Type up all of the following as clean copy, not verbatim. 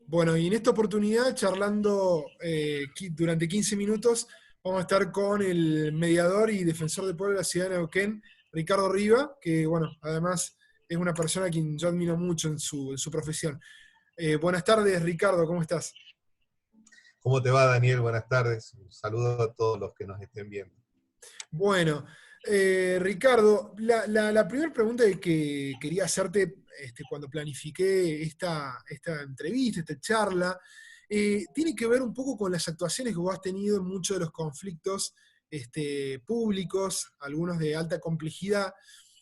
Bueno, y en esta oportunidad, charlando durante 15 minutos, vamos a estar con el mediador y defensor del pueblo de la ciudad de Neuquén, Ricardo Riva, que, bueno, además es una persona a quien yo admiro mucho en su profesión. Buenas tardes, Ricardo, ¿cómo estás? ¿Cómo te va, Daniel? Buenas tardes. Un saludo a todos los que nos estén viendo. Bueno, Ricardo, la primera pregunta que quería hacerte cuando planifiqué esta entrevista, esta charla, tiene que ver un poco con las actuaciones que vos has tenido en muchos de los conflictos públicos, algunos de alta complejidad.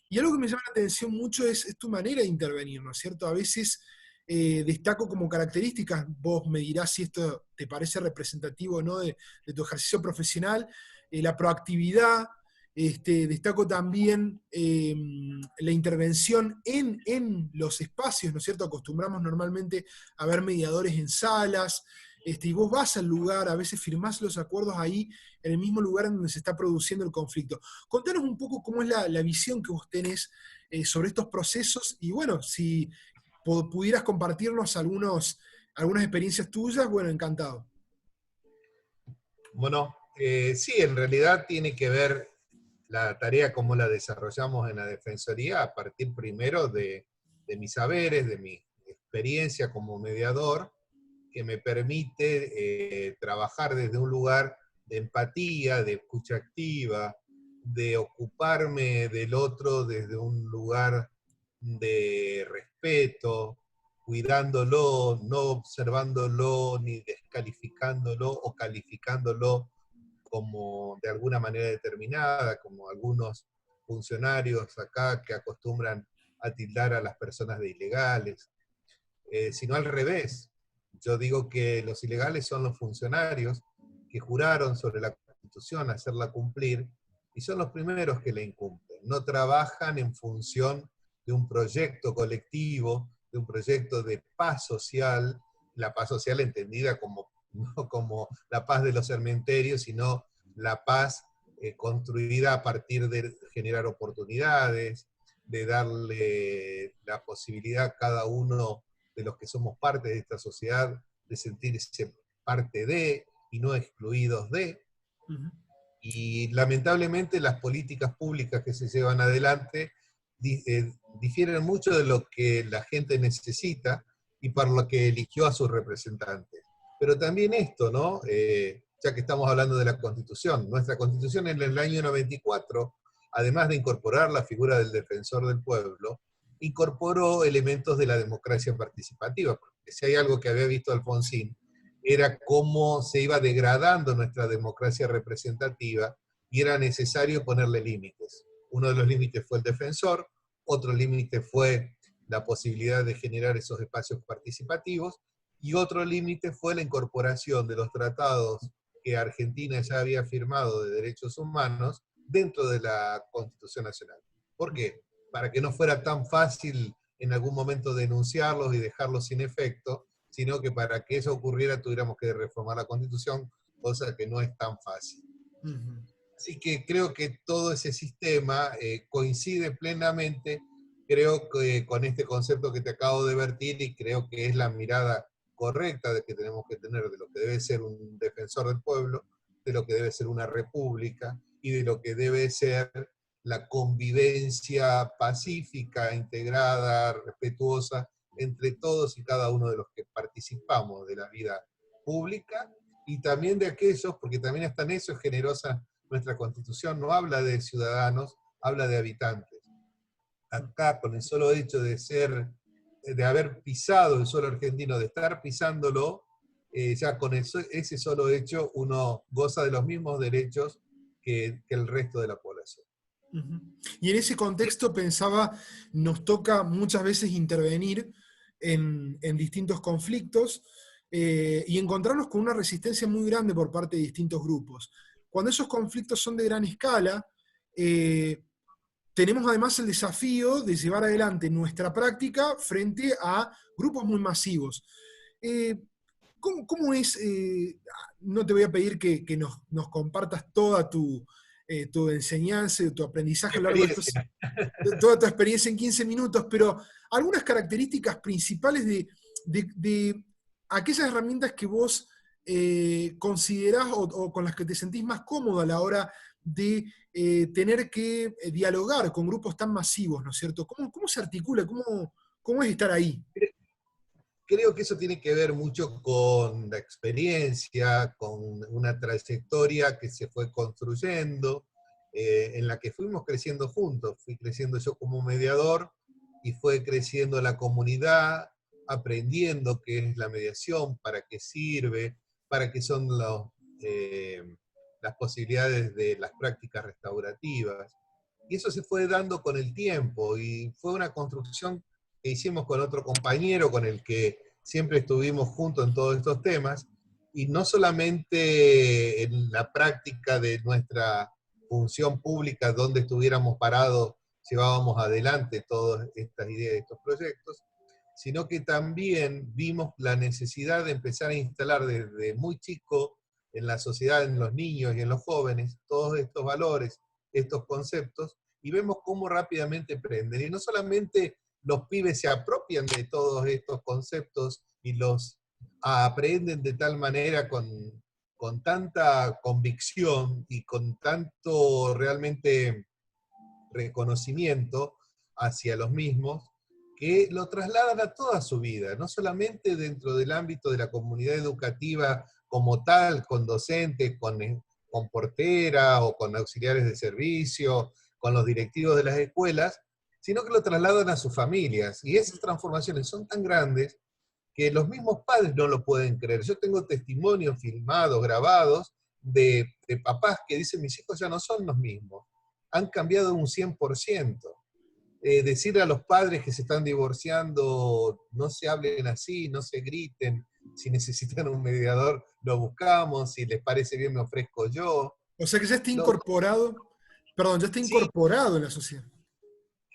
Y algo que me llama la atención mucho es tu manera de intervenir, ¿no es cierto? A veces destaco como características, vos me dirás si esto te parece representativo o no de tu ejercicio profesional, la proactividad, destaco también la intervención en los espacios, ¿no es cierto? Acostumbramos normalmente a ver mediadores en salas, y vos vas al lugar, a veces firmás los acuerdos ahí, en el mismo lugar en donde se está produciendo el conflicto. Contanos un poco cómo es la visión que vos tenés sobre estos procesos, y bueno, si pudieras compartirnos algunas experiencias tuyas, bueno, encantado. Bueno, sí, en realidad tiene que ver la tarea como la desarrollamos en la Defensoría a partir primero de mis saberes, de mi experiencia como mediador, que me permite trabajar desde un lugar de empatía, de escucha activa, de ocuparme del otro desde un lugar de respeto, cuidándolo, no observándolo ni descalificándolo o calificándolo como de alguna manera determinada, como algunos funcionarios acá que acostumbran a tildar a las personas de ilegales, sino al revés. Yo digo que los ilegales son los funcionarios que juraron sobre la Constitución hacerla cumplir y son los primeros que la incumplen. No trabajan en función de un proyecto colectivo, de un proyecto de paz social, la paz social entendida como, no como la paz de los cementerios, sino la paz construida a partir de generar oportunidades, de darle la posibilidad a cada uno de los que somos parte de esta sociedad de sentirse parte de y no excluidos de. Uh -huh. Y lamentablemente las políticas públicas que se llevan adelante difieren mucho de lo que la gente necesita y para lo que eligió a sus representantes. Pero también esto, ¿no? Ya que estamos hablando de la Constitución, nuestra Constitución en el año 94, además de incorporar la figura del defensor del pueblo, incorporó elementos de la democracia participativa, porque si hay algo que había visto Alfonsín, era cómo se iba degradando nuestra democracia representativa y era necesario ponerle límites. Uno de los límites fue el defensor, otro límite fue la posibilidad de generar esos espacios participativos, y otro límite fue la incorporación de los tratados que Argentina ya había firmado de derechos humanos dentro de la Constitución Nacional. ¿Por qué? Para que no fuera tan fácil en algún momento denunciarlos y dejarlos sin efecto, sino que para que eso ocurriera tuviéramos que reformar la Constitución, cosa que no es tan fácil. Uh -huh. Así que creo que todo ese sistema coincide plenamente, creo que con este concepto que te acabo de vertir, y creo que es la mirada correcta de que tenemos que tener de lo que debe ser un defensor del pueblo, de lo que debe ser una república y de lo que debe ser la convivencia pacífica, integrada, respetuosa entre todos y cada uno de los que participamos de la vida pública, y también de aquellos, porque también hasta en eso es generosa nuestra Constitución, no habla de ciudadanos, habla de habitantes. Acá, con el solo hecho de haber pisado el suelo argentino, de estar pisándolo, ya con ese solo hecho uno goza de los mismos derechos que el resto de la población. Uh -huh. Y en ese contexto pensaba, nos toca muchas veces intervenir en distintos conflictos y encontrarnos con una resistencia muy grande por parte de distintos grupos. Cuando esos conflictos son de gran escala, tenemos además el desafío de llevar adelante nuestra práctica frente a grupos muy masivos. ¿Cómo es? No te voy a pedir que nos compartas toda tu enseñanza, tu aprendizaje a lo largo de toda tu experiencia en 15 minutos, pero algunas características principales de aquellas herramientas que vos considerás o con las que te sentís más cómodo a la hora de tener que dialogar con grupos tan masivos, ¿no es cierto? ¿Cómo se articula? ¿Cómo es estar ahí? Creo que eso tiene que ver mucho con la experiencia, con una trayectoria que se fue construyendo, en la que fuimos creciendo juntos. Fui creciendo yo como mediador y fue creciendo la comunidad, aprendiendo qué es la mediación, para qué sirve, para qué son eh, las posibilidades de las prácticas restaurativas. Y eso se fue dando con el tiempo y fue una construcción que hicimos con otro compañero con el que siempre estuvimos juntos en todos estos temas, y no solamente en la práctica de nuestra función pública, donde estuviéramos parados, llevábamos adelante todas estas ideas, estos proyectos, sino que también vimos la necesidad de empezar a instalar desde muy chico en la sociedad, en los niños y en los jóvenes, todos estos valores, estos conceptos, y vemos cómo rápidamente prenden. Y no solamente los pibes se apropian de todos estos conceptos y los aprenden de tal manera con tanta convicción y con tanto realmente reconocimiento hacia los mismos, que lo trasladan a toda su vida, no solamente dentro del ámbito de la comunidad educativa como tal, con docentes, con portera o con auxiliares de servicio, con los directivos de las escuelas, sino que lo trasladan a sus familias. Y esas transformaciones son tan grandes que los mismos padres no lo pueden creer. Yo tengo testimonios filmados, grabados, de papás que dicen: mis hijos ya no son los mismos, han cambiado un 100%. Decirle a los padres que se están divorciando: no se hablen así, no se griten, si necesitan un mediador lo buscamos, si les parece bien me ofrezco yo. O sea que ya está Lo, incorporado, perdón, ya está sí, incorporado en la sociedad.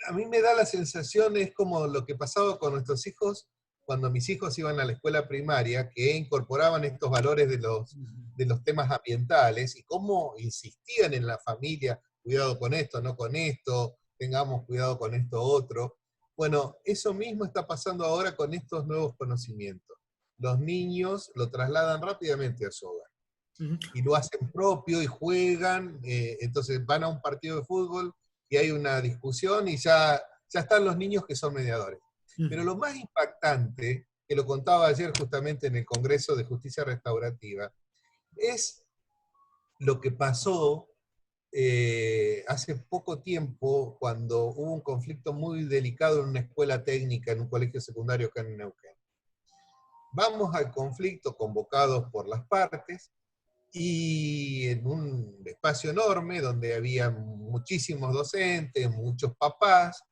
a mí me da la sensación, es como lo que pasaba con nuestros hijos cuando mis hijos iban a la escuela primaria, que incorporaban estos valores de los temas ambientales y cómo insistían en la familia: cuidado con esto, no con esto, tengamos cuidado con esto otro. Bueno, eso mismo está pasando ahora con estos nuevos conocimientos. Los niños lo trasladan rápidamente a su hogar Ujú. y lo hacen propio y juegan, entonces van a un partido de fútbol y hay una discusión y ya están los niños que son mediadores. Pero Ujú. lo más impactante, que lo contaba ayer justamente en el Congreso de Justicia Restaurativa, es lo que pasó hace poco tiempo, cuando hubo un conflicto muy delicado en una escuela técnica, en un colegio secundario acá en Neuquén. Vamos al conflicto convocados por las partes, y en un espacio enorme donde había muchísimos docentes, muchos papás,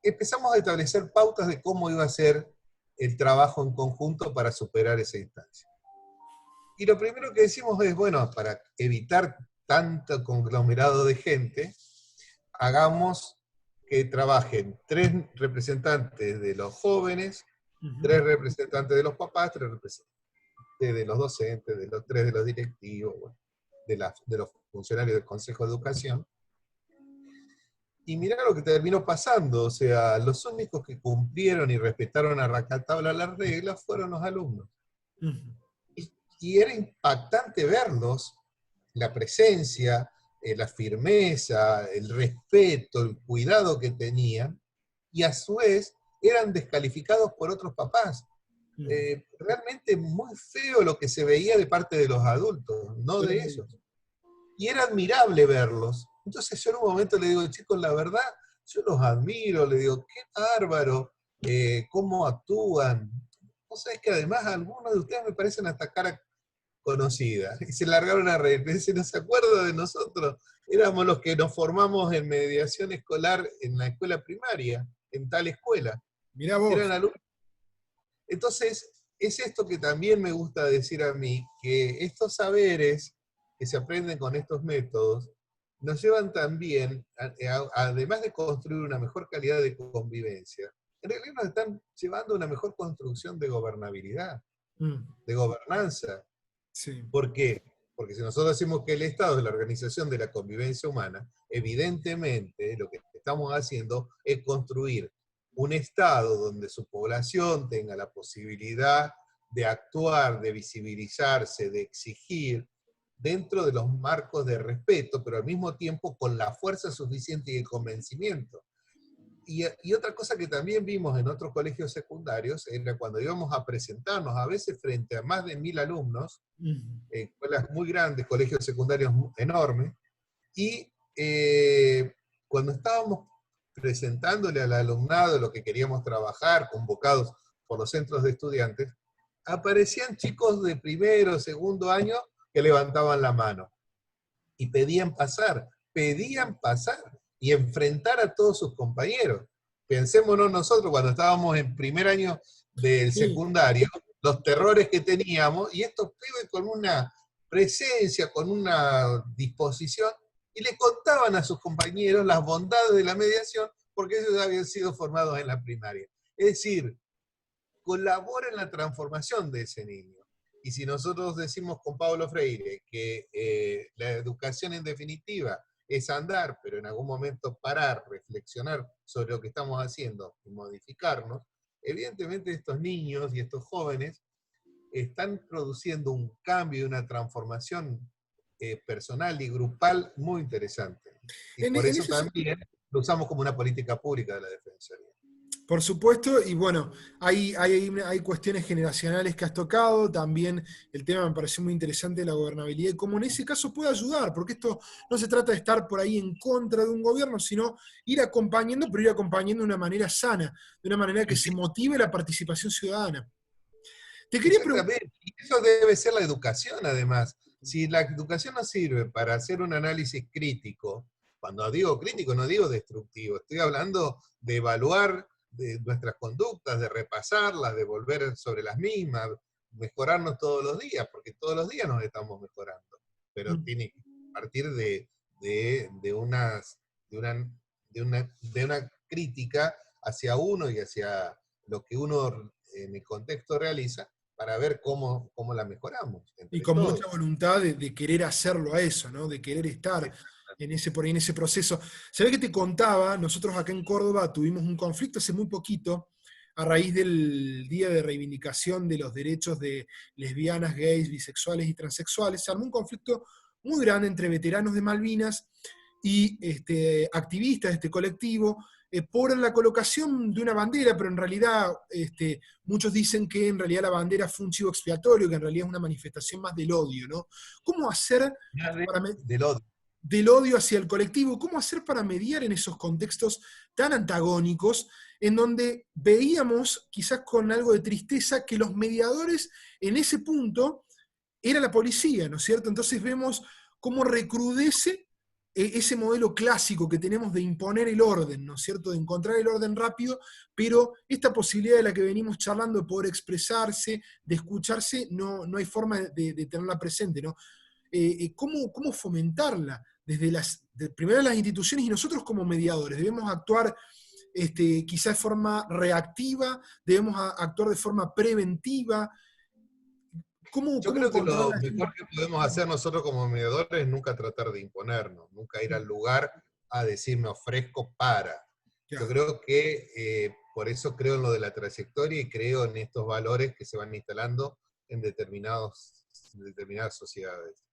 empezamos a establecer pautas de cómo iba a ser el trabajo en conjunto para superar esa instancia. Y lo primero que decimos es: bueno, para evitar tanto conglomerado de gente, hagamos que trabajen 3 representantes de los jóvenes, Ujú. 3 representantes de los papás, 3 representantes de los docentes, de los 3 de los directivos, bueno, de los funcionarios del Consejo de Educación. Y mirá lo que terminó pasando, o sea, los únicos que cumplieron y respetaron a rajatabla las reglas fueron los alumnos. Ujú. Y era impactante verlos, la presencia, la firmeza, el respeto, el cuidado que tenían, y a su vez eran descalificados por otros papás. Ujú. Realmente muy feo lo que se veía de parte de los adultos, no de ellos. Y era admirable verlos. Entonces yo en un momento le digo: chicos, la verdad, yo los admiro, le digo: qué bárbaro, cómo actúan. No sabés que además algunos de ustedes me parecen hasta cara conocida. Y se largaron a reír. Me dicen: no se acuerda de nosotros, éramos los que nos formamos en mediación escolar en la escuela primaria, en tal escuela. Mirá Eran vos. alumnos. Entonces, es esto que también me gusta decir a mí, que estos saberes que se aprenden con estos métodos nos llevan también, además de construir una mejor calidad de convivencia, en realidad nos están llevando a una mejor construcción de gobernabilidad, Mm. de gobernanza. Sí. ¿Por qué? Porque si nosotros decimos que el Estado es la organización de la convivencia humana, evidentemente lo que estamos haciendo es construir un Estado donde su población tenga la posibilidad de actuar, de visibilizarse, de exigir, dentro de los marcos de respeto, pero al mismo tiempo con la fuerza suficiente y el convencimiento. Y otra cosa que también vimos en otros colegios secundarios era cuando íbamos a presentarnos, a veces frente a más de 1000 alumnos, escuelas muy grandes, colegios secundarios enormes, y cuando estábamos presentándole al alumnado lo que queríamos trabajar, convocados por los centros de estudiantes, aparecían chicos de primero, segundo año que levantaban la mano y pedían pasar y enfrentar a todos sus compañeros. Pensémonos nosotros cuando estábamos en primer año del Sí. secundario, los terrores que teníamos, y estos pibes con una presencia, con una disposición, y le contaban a sus compañeros las bondades de la mediación, porque ellos habían sido formados en la primaria. Es decir, colabora en la transformación de ese niño. Y si nosotros decimos con Pablo Freire que la educación en definitiva es andar, pero en algún momento parar, reflexionar sobre lo que estamos haciendo y modificarnos, evidentemente estos niños y estos jóvenes están produciendo un cambio y una transformación personal y grupal muy interesante. Y por En eso eso, también lo usamos como una política pública de la Defensoría. por supuesto, y bueno, hay cuestiones generacionales que has tocado, también el tema me pareció muy interesante de la gobernabilidad y cómo en ese caso puede ayudar, porque esto no se trata de estar por ahí en contra de un gobierno, sino ir acompañando, pero ir acompañando de una manera sana, de una manera que se motive la participación ciudadana. Te quería preguntar, Exactamente, y eso debe ser la educación además. Si la educación nos sirve para hacer un análisis crítico, cuando digo crítico no digo destructivo, estoy hablando de evaluar de nuestras conductas, de repasarlas, de volver sobre las mismas, mejorarnos todos los días, porque todos los días nos estamos mejorando, pero tiene que partir de, unas, de una crítica hacia uno y hacia lo que uno en el contexto realiza, para ver cómo la mejoramos y entre con mucha todos. voluntad de querer hacerlo a eso, ¿no? De querer estar en ese, por ahí en ese proceso. ¿Sabés que te contaba? Nosotros acá en Córdoba tuvimos un conflicto hace muy poquito a raíz del Día de Reivindicación de los Derechos de Lesbianas, gays, bisexuales y transexuales. Se armó un conflicto muy grande entre veteranos de Malvinas y activistas de este colectivo por la colocación de una bandera, pero en realidad muchos dicen que en realidad la bandera fue un chivo expiatorio, que en realidad es una manifestación más del odio, ¿no? ¿Cómo hacer para Del odio. del odio hacia el colectivo? ¿Cómo hacer para mediar en esos contextos tan antagónicos en donde veíamos, quizás con algo de tristeza, que los mediadores en ese punto era la policía, ¿no es cierto? Entonces vemos cómo recrudece ese modelo clásico que tenemos de imponer el orden, ¿no es cierto? De encontrar el orden rápido, pero esta posibilidad de la que venimos charlando de poder expresarse, de escucharse, no hay forma de tenerla presente, ¿no? ¿Cómo fomentarla? Primero las instituciones y nosotros como mediadores. Debemos actuar quizás de forma reactiva, debemos actuar de forma preventiva. Yo Cómo creo que encontrar lo la gente? mejor que podemos hacer nosotros como mediadores es nunca tratar de imponernos, nunca ir al lugar a decir me ofrezco para. Yo Ya. creo que por eso creo en lo de la trayectoria y creo en estos valores que se van instalando en determinadas sociedades.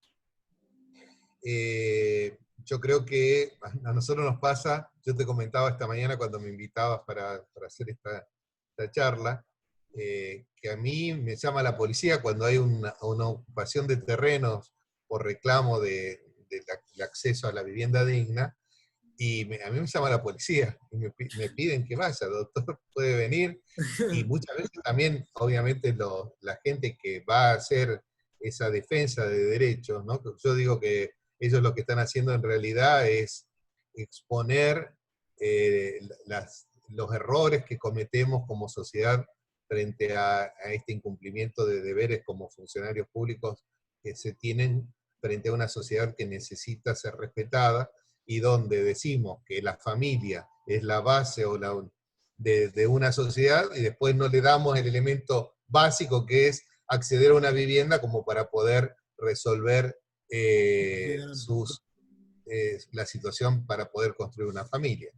Yo creo que a nosotros nos pasa, yo te comentaba esta mañana cuando me invitabas para hacer esta charla, que a mí me llama la policía cuando hay una ocupación de terrenos por reclamo del acceso a la vivienda digna, y a mí me llama la policía y me piden que vaya, doctor, puede venir, y muchas veces también, obviamente, la gente que va a hacer esa defensa de derechos, ¿no? Yo digo que ellos lo que están haciendo en realidad es exponer los errores que cometemos como sociedad frente a este incumplimiento de deberes como funcionarios públicos que se tienen frente a una sociedad que necesita ser respetada y donde decimos que la familia es la base de una sociedad y después no le damos el elemento básico que es acceder a una vivienda como para poder resolver la situación para poder construir una familia.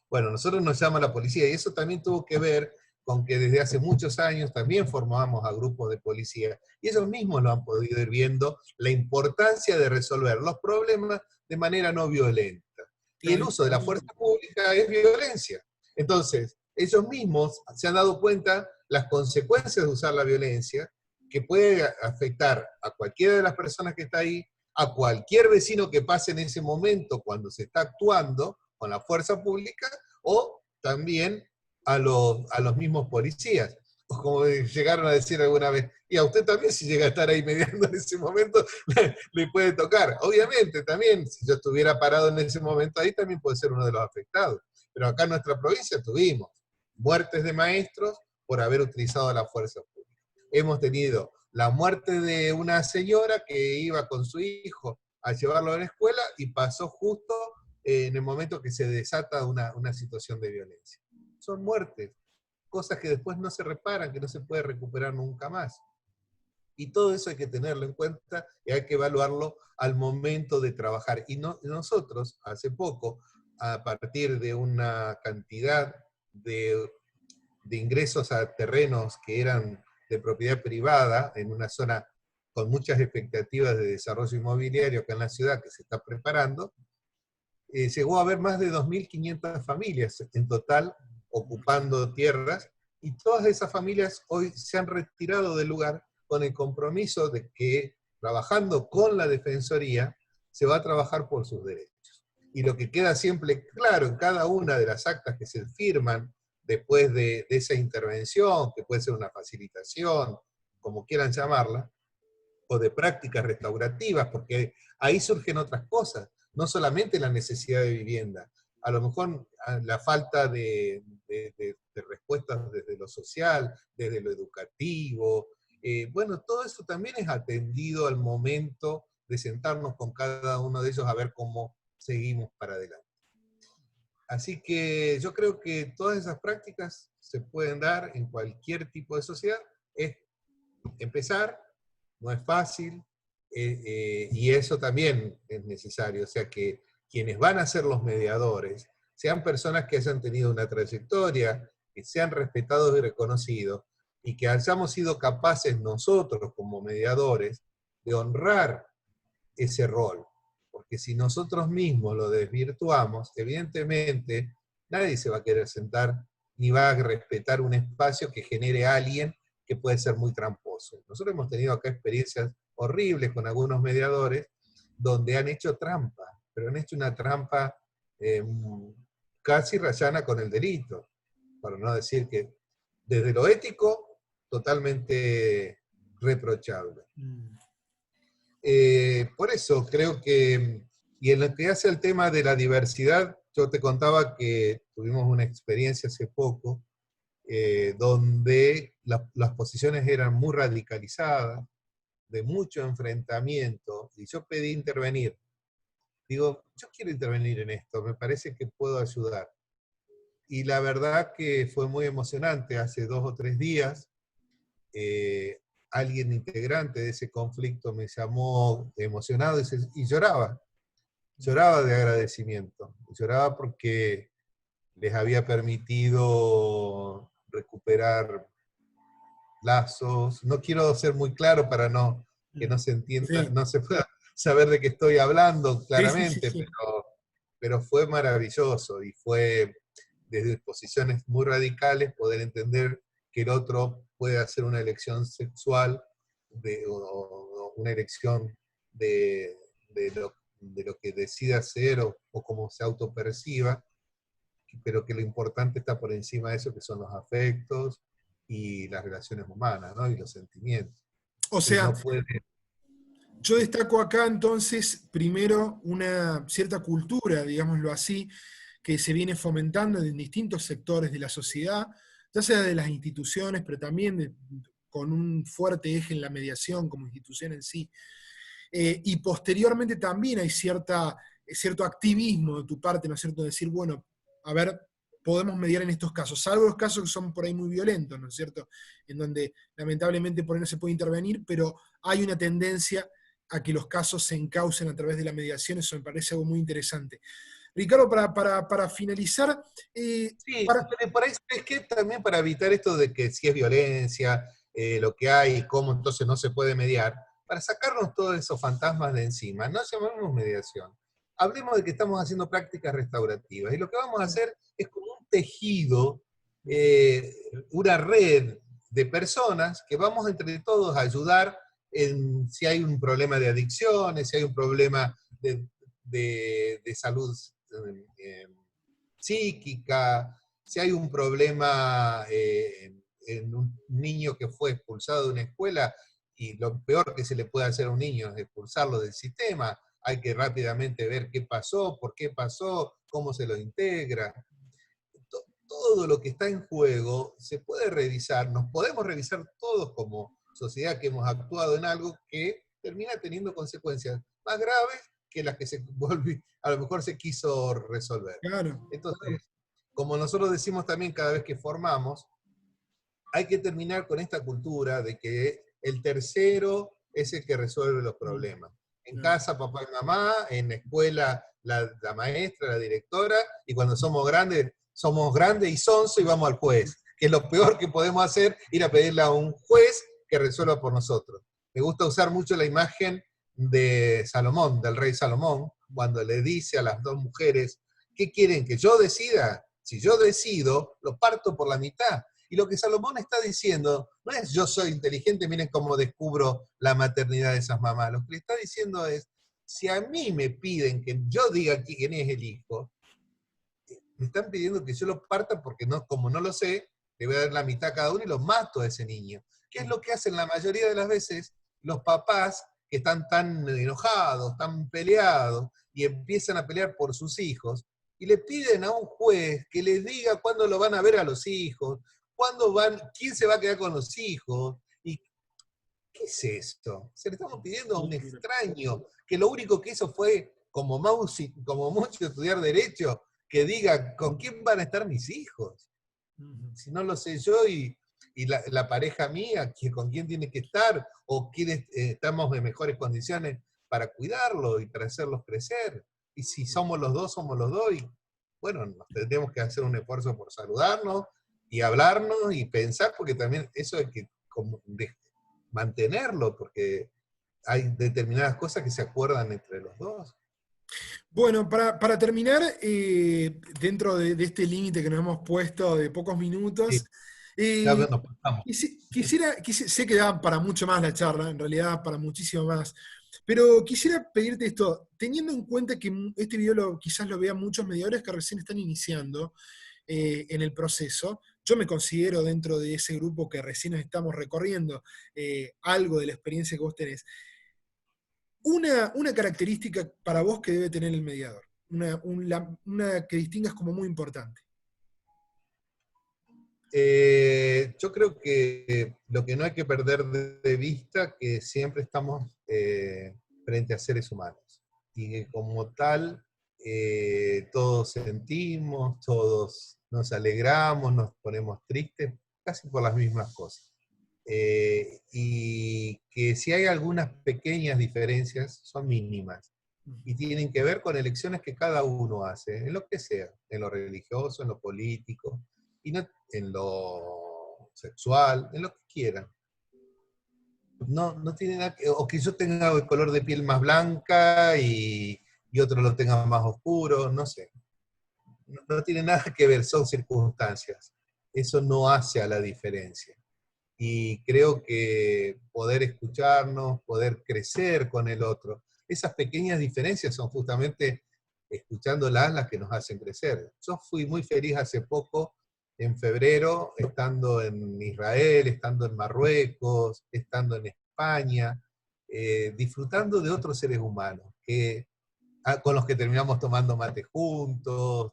Bueno, nosotros nos llama la policía y eso también tuvo que ver con que desde hace muchos años también formamos a grupos de policía, y ellos mismos lo han podido ir viendo, la importancia de resolver los problemas de manera no violenta. Y el Tal uso de la cual. fuerza pública es violencia. Entonces, ellos mismos se han dado cuenta las consecuencias de usar la violencia, que puede afectar a cualquiera de las personas que está ahí, a cualquier vecino que pase en ese momento cuando se está actuando con la fuerza pública, o también a los mismos policías. O como llegaron a decir alguna vez, y a usted también si llega a estar ahí mediando en ese momento, le puede tocar. Obviamente también, si yo estuviera parado en ese momento ahí, también puede ser uno de los afectados. Pero acá en nuestra provincia tuvimos muertes de maestros por haber utilizado la fuerza pública. Hemos tenido la muerte de una señora que iba con su hijo a llevarlo a la escuela y pasó justo en el momento que se desata una situación de violencia. Son muertes, cosas que después no se reparan, que no se puede recuperar nunca más. Y todo eso hay que tenerlo en cuenta y hay que evaluarlo al momento de trabajar. Y nosotros, hace poco, a partir de una cantidad de ingresos a terrenos que eran de propiedad privada, en una zona con muchas expectativas de desarrollo inmobiliario acá en la ciudad que se está preparando, llegó a haber más de 2.500 familias en total ocupando tierras, y todas esas familias hoy se han retirado del lugar con el compromiso de que, trabajando con la Defensoría, se va a trabajar por sus derechos. Y lo que queda siempre claro en cada una de las actas que se firman después de esa intervención, que puede ser una facilitación, como quieran llamarla, o de prácticas restaurativas, porque ahí surgen otras cosas, no solamente la necesidad de vivienda, a lo mejor la falta de respuestas desde lo social, desde lo educativo, bueno, todo eso también es atendido al momento de sentarnos con cada uno de ellos a ver cómo seguimos para adelante. Así que yo creo que todas esas prácticas se pueden dar en cualquier tipo de sociedad. Es empezar, no es fácil, y eso también es necesario. O sea, que quienes van a ser los mediadores sean personas que hayan tenido una trayectoria, que sean respetados y reconocidos, y que hayamos sido capaces nosotros como mediadores de honrar ese rol. Porque si nosotros mismos lo desvirtuamos, evidentemente nadie se va a querer sentar ni va a respetar un espacio que genere a alguien que puede ser muy tramposo. Nosotros hemos tenido acá experiencias horribles con algunos mediadores donde han hecho trampa, pero han hecho una trampa eh, casi rayana con el delito, para no decir que desde lo ético, totalmente reprochable. Por eso creo que, y en lo que hace al tema de la diversidad, yo te contaba que tuvimos una experiencia hace poco, donde las posiciones eran muy radicalizadas, de mucho enfrentamiento, y yo pedí intervenir. Digo, yo quiero intervenir en esto, me parece que puedo ayudar. Y la verdad que fue muy emocionante. Hace 2 o 3 días, alguien integrante de ese conflicto me llamó emocionado y lloraba. Lloraba de agradecimiento. Lloraba porque les había permitido recuperar lazos. No quiero ser muy claro para que no se entienda, Sí, no se pueda saber de qué estoy hablando sí, sí, sí, claramente, sí. pero fue maravilloso y fue desde posiciones muy radicales poder entender que el otro puede hacer una elección sexual o una elección de, de lo que decida hacer o cómo se autoperciba, pero que lo importante está por encima de eso, que son los afectos y las relaciones humanas, ¿no? Y los sentimientos. O Y sea, no puede... yo destaco acá entonces, primero, una cierta cultura, digámoslo así, que se viene fomentando en distintos sectores de la sociedad, ya sea de las instituciones, pero también con un fuerte eje en la mediación como institución en sí. Y posteriormente también hay cierto activismo de tu parte, ¿no es cierto?, de decir, bueno, a ver, podemos mediar en estos casos, salvo los casos que son por ahí muy violentos, ¿no es cierto?, en donde lamentablemente por ahí no se puede intervenir, pero hay una tendencia a que los casos se encaucen a través de la mediación. Eso me parece algo muy interesante. Ricardo, para finalizar, Sí, para, pero por ahí es que también para evitar esto de que si es violencia, lo que hay y cómo entonces no se puede mediar, para sacarnos todos esos fantasmas de encima, no llamemos mediación. Hablemos de que estamos haciendo prácticas restaurativas y lo que vamos a hacer es como un tejido, eh, una red de personas que vamos entre todos a ayudar en si hay un problema de adicciones, si hay un problema de salud eh, psíquica, si hay un problema en un niño que fue expulsado de una escuela, y lo peor que se le puede hacer a un niño es expulsarlo del sistema, hay que rápidamente ver qué pasó, por qué pasó, cómo se lo integra. Todo lo que está en juego se puede revisar, nos podemos revisar todos como sociedad que hemos actuado en algo que termina teniendo consecuencias más graves que las que a lo mejor se quiso resolver. claro, Entonces, como nosotros decimos también cada vez que formamos, hay que terminar con esta cultura de que el tercero es el que resuelve los problemas. En claro. casa, papá y mamá, en la escuela, la maestra, la directora, y cuando somos grandes y sonso y vamos al juez, que es lo peor que podemos hacer, ir a pedirle a un juez que resuelva por nosotros. Me gusta usar mucho la imagen de Salomón, del rey Salomón, cuando le dice a las dos mujeres, ¿qué quieren que yo decida? Si yo decido, lo parto por la mitad. Y lo que Salomón está diciendo no es yo soy inteligente, miren cómo descubro la maternidad de esas mamás. Lo que le está diciendo es, si a mí me piden que yo diga quién es el hijo, me están pidiendo que yo lo parta porque no, como no lo sé, le voy a dar la mitad a cada uno y lo mato a ese niño. ¿Qué es lo que hacen la mayoría de las veces los papás que están tan enojados, tan peleados y empiezan a pelear por sus hijos y le piden a un juez que les diga cuándo lo van a ver a los hijos, cuándo van, quién se va a quedar con los hijos? ¿Y qué es esto? Se le estamos pidiendo a un extraño que lo único que hizo fue, como mucho estudiar Derecho, que diga con quién van a estar mis hijos. Si no lo sé yo y la pareja mía, con quién tiene que estar, o quiénes estamos en mejores condiciones para cuidarlo y para hacerlos crecer. Y si somos los dos, somos los dos. Y bueno, nos tendremos que hacer un esfuerzo por saludarnos y hablarnos y pensar, porque también eso hay que mantenerlo, porque hay determinadas cosas que se acuerdan entre los dos. Bueno, para terminar, dentro de este límite que nos hemos puesto de pocos Sí, minutos, ya eh, nos pasamos. sé que da para mucho más la charla, en realidad para muchísimo más, pero quisiera pedirte esto, teniendo en cuenta que este video quizás lo vean muchos mediadores que recién están iniciando en el proceso. Yo me considero dentro de ese grupo que recién estamos recorriendo algo de la experiencia que vos tenés. Una característica para vos que debe tener el mediador, una que distingas como muy importante. Yo creo que lo que no hay que perder de vista que siempre estamos frente a seres humanos y que como tal todos sentimos, todos nos alegramos, nos ponemos tristes, casi por las mismas cosas. Y que si hay algunas pequeñas diferencias, son mínimas y tienen que ver con elecciones que cada uno hace, en lo que sea, en lo religioso, en lo político, y no en lo sexual, en lo que quieran. No tiene nada que, o que yo tenga el color de piel más blanca y otro lo tenga más oscuro, no sé. No tiene nada que ver, son circunstancias. Eso no hace a la diferencia. Y creo que poder escucharnos, poder crecer con el otro, esas pequeñas diferencias son justamente escuchándolas las que nos hacen crecer. Yo fui muy feliz hace poco, en febrero, estando en Israel, estando en Marruecos, estando en España, disfrutando de otros seres humanos, con los que terminamos tomando mate juntos,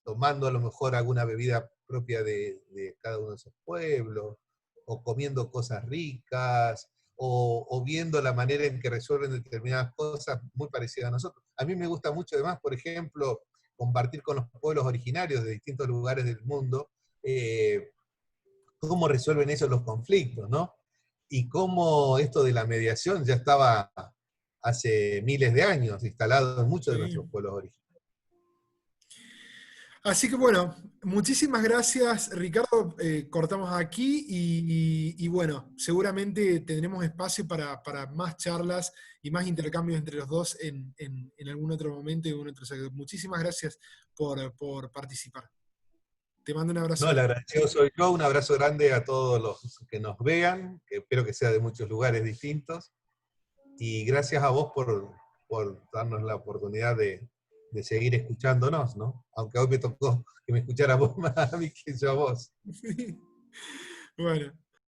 tomando a lo mejor alguna bebida propia de cada uno de esos pueblos, o comiendo cosas ricas, o viendo la manera en que resuelven determinadas cosas muy parecidas a nosotros. A mí me gusta mucho además, por ejemplo, compartir con los pueblos originarios de distintos lugares del mundo, cómo resuelven ellos los conflictos, ¿no? Y cómo esto de la mediación ya estaba hace miles de años, instalado en muchos de Sí. nuestros pueblos originarios. Así que bueno, muchísimas gracias, Ricardo. Cortamos aquí y bueno, seguramente tendremos espacio para más charlas y más intercambios entre los dos en algún otro momento y en algún otro sector. Muchísimas gracias por participar. Te mando un abrazo No, el grande. agradecido soy yo, un abrazo grande a todos los que nos vean, que espero que sea de muchos lugares distintos, y gracias a vos por darnos la oportunidad de seguir escuchándonos, ¿no? Aunque hoy me tocó que me escuchara vos más a mí que yo a vos. Bueno.